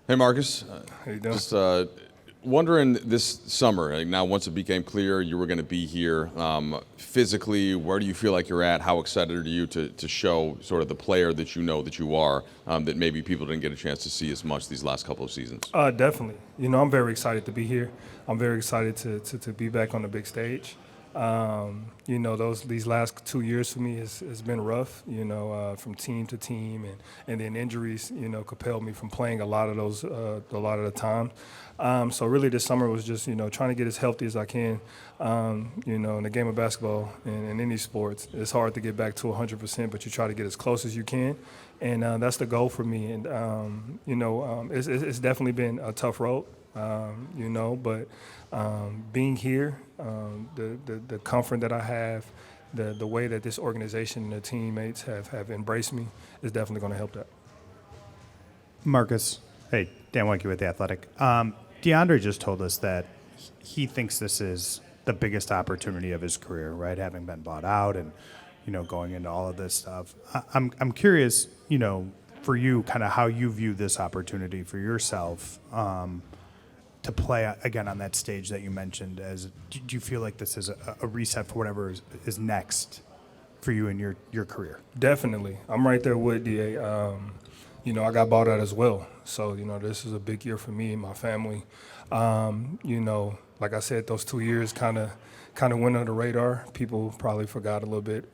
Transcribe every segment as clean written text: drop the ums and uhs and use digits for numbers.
Hey, Marcus. How you doing? Just wondering this summer, like now once it became clear you were going to be here, physically, where do you feel like you're at? How excited are you to show sort of the player that you know that you are, that maybe people didn't get a chance to see as much these last couple of seasons? Definitely. I'm very excited to be here. I'm very excited to be back on the big stage. These last 2 years for me has been rough. From team to team, and then injuries, compelled me from playing a lot of the time. So really, this summer was just trying to get as healthy as I can. In the game of basketball and in any sports, it's hard to get back to 100%, but you try to get as close as you can, and that's the goal for me. And it's definitely been a tough road. But being here, the comfort that I have, the way that this organization and the teammates have embraced me is definitely going to help that. Marcus, hey, Dan Wenke with The Athletic. DeAndre just told us that he thinks this is the biggest opportunity of his career, right? Having been bought out and, going into all of this stuff. I'm curious, for you, kind of how you view this opportunity for yourself to play again on that stage that you mentioned. Do you feel like this is a reset for whatever is next for you in your career? Definitely. I'm right there with DA. I got bought out as well. So, this is a big year for me and my family. Like I said, those 2 years kind of went under the radar. People probably forgot a little bit,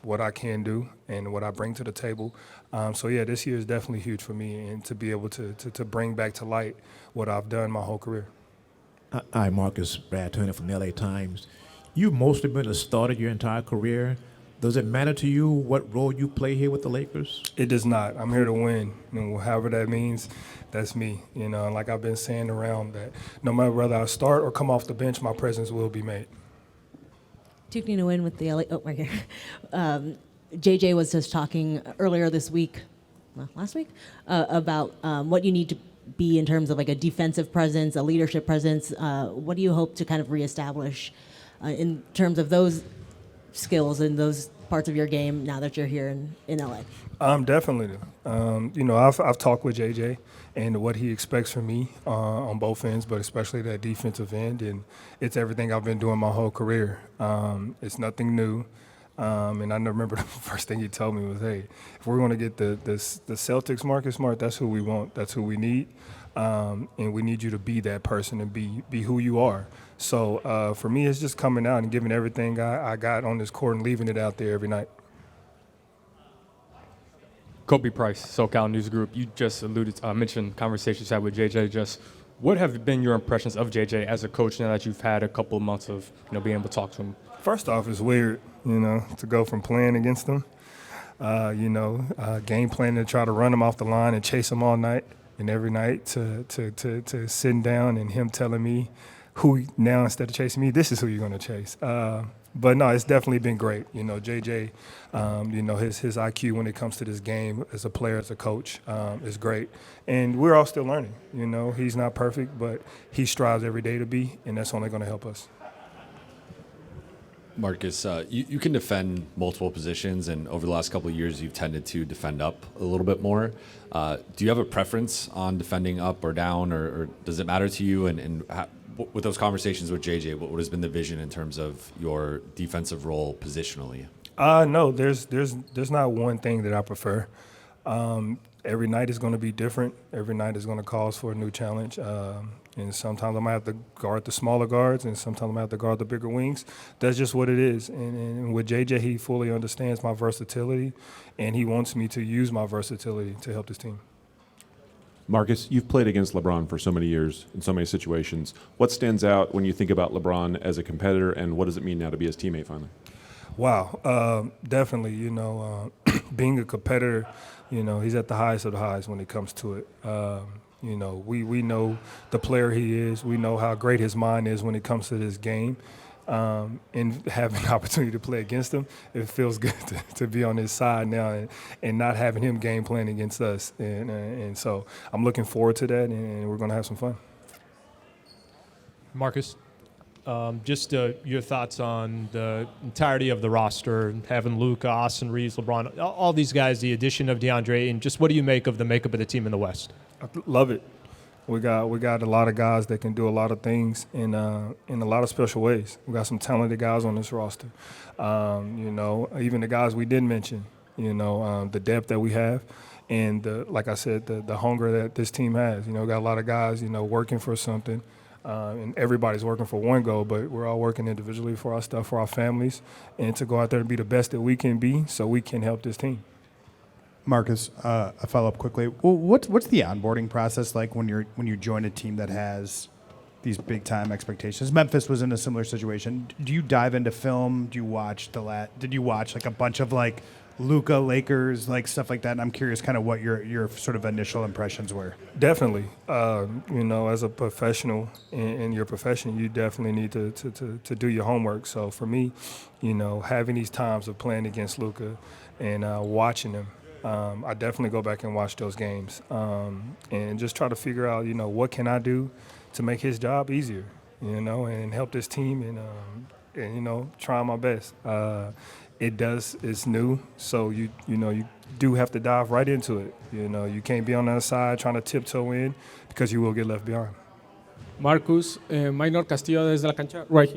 what I can do and what I bring to the table. This year is definitely huge for me, and to be able to bring back to light what I've done my whole career. Hi, Marcus. Brad Turner from the LA Times. You've mostly been a starter your entire career. Does it matter to you what role you play here with the Lakers? It does not. I'm here to win, and however that means, that's me. And like I've been saying around, that no matter whether I start or come off the bench, my presence will be made. Tukni Nguyen with the LA. Oh, right here. JJ was just talking earlier this week, last week, about what you need to be in terms of like a defensive presence, a leadership presence. What do you hope to kind of reestablish in terms of those skills and those parts of your game now that you're here in LA? Definitely. I've talked with JJ and what he expects from me on both ends, but especially that defensive end, and it's everything I've been doing my whole career. It's nothing new. And I remember the first thing he told me was, hey, if we're going to get the Celtics, Marcus Smart, that's who we want. That's who we need. And we need you to be that person and be who you are. So for me, it's just coming out and giving everything I got on this court and leaving it out there every night. Kobe Price, SoCal News Group. You just mentioned conversations you had with JJ. Just what have been your impressions of JJ as a coach now that you've had a couple of months of being able to talk to him? First off, it's weird, to go from playing against him, game planning to try to run him off the line and chase him all night and every night to sitting down and him telling me who now, instead of chasing me, this is who you're going to chase. But no, it's definitely been great. JJ, his IQ when it comes to this game as a player, as a coach, is great. And we're all still learning. He's not perfect, but he strives every day to be, and that's only going to help us. Marcus, you can defend multiple positions, and over the last couple of years, you've tended to defend up a little bit more. Do you have a preference on defending up or down, or does it matter to you? And with those conversations with JJ, what has been the vision in terms of your defensive role positionally? No, there's not one thing that I prefer. Every night is going to be different. Every night is going to cause for a new challenge. And sometimes I might have to guard the smaller guards, and sometimes I might have to guard the bigger wings. That's just what it is. And with JJ, he fully understands my versatility, and he wants me to use my versatility to help this team. Marcus, you've played against LeBron for so many years in so many situations. What stands out when you think about LeBron as a competitor, and what does it mean now to be his teammate finally? Wow, definitely. Being a competitor, he's at the highest of the highs when it comes to it. We know the player he is. We know how great his mind is when it comes to this game. And having an opportunity to play against him, it feels good to be on his side now and not having him game plan against us. And so I'm looking forward to that, and we're going to have some fun. Marcus, Just your thoughts on the entirety of the roster, having Luka, Austin Reeves, LeBron, all these guys, the addition of DeAndre, and just what do you make of the makeup of the team in the West? I love it. We got a lot of guys that can do a lot of things in a lot of special ways. We got some talented guys on this roster. You know, even the guys we didn't mention. You know, the depth that we have, and like I said, the hunger that this team has. You know, we got a lot of guys, you know, working for something, and everybody's working for one goal, but we're all working individually for our stuff, for our families, and to go out there and be the best that we can be, so we can help this team. Marcus, a follow-up quickly. Well, what's the onboarding process like when you join a team that has these big-time expectations? Memphis was in a similar situation. Do you dive into film? Do you watch Did you watch like a bunch of like Luka, Lakers, like stuff like that? And I'm curious, kind of what your sort of initial impressions were. Definitely. You know, as a professional in your profession, you definitely need to do your homework. So for me, you know, having these times of playing against Luka and watching him, I definitely go back and watch those games and just try to figure out, you know, what can I do to make his job easier, you know, and help this team and you know, try my best. It's new, so you know, you do have to dive right into it. You know, you can't be on the other side trying to tiptoe in because you will get left behind. Marcus, Minor Castillo desde la cancha, right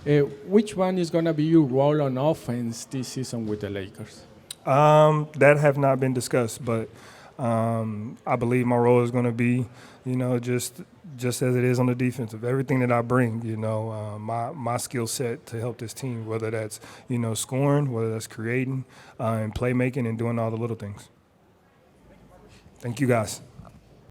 here. Which one is going to be your role on offense this season with the Lakers? That have not been discussed, but I believe my role is going to be, you know, just as it is on the defensive. Everything that I bring, you know, my skill set to help this team, whether that's, you know, scoring, whether that's creating, and playmaking and doing all the little things. Thank you, guys.